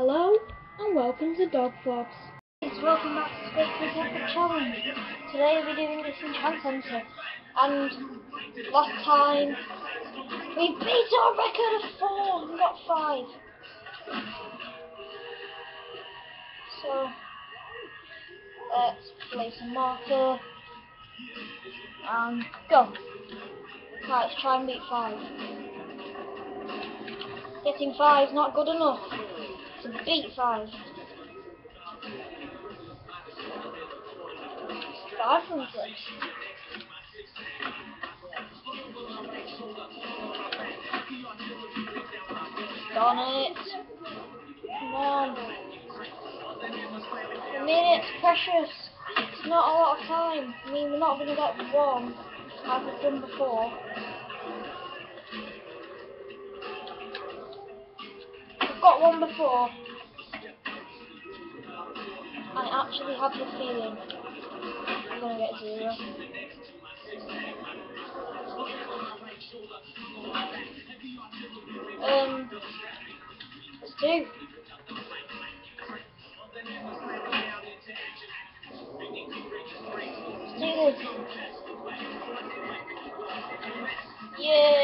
Hello and welcome to Dog Fox. Welcome back to Space Cricket Challenge. Today we're doing this enchant center, and last time we beat our record of 4 and got 5. So let's place a marker and go. Right, let's try and beat 5. Getting 5 is not good enough to beat 5. 5 front flips. Darn it. Come on. A minute's precious. It's not a lot of time. I mean, we're not going to get 1 like we've done before. We've got 1 before. I actually have the feeling we're going to get 0. It's 2. Let's do this. Yeah.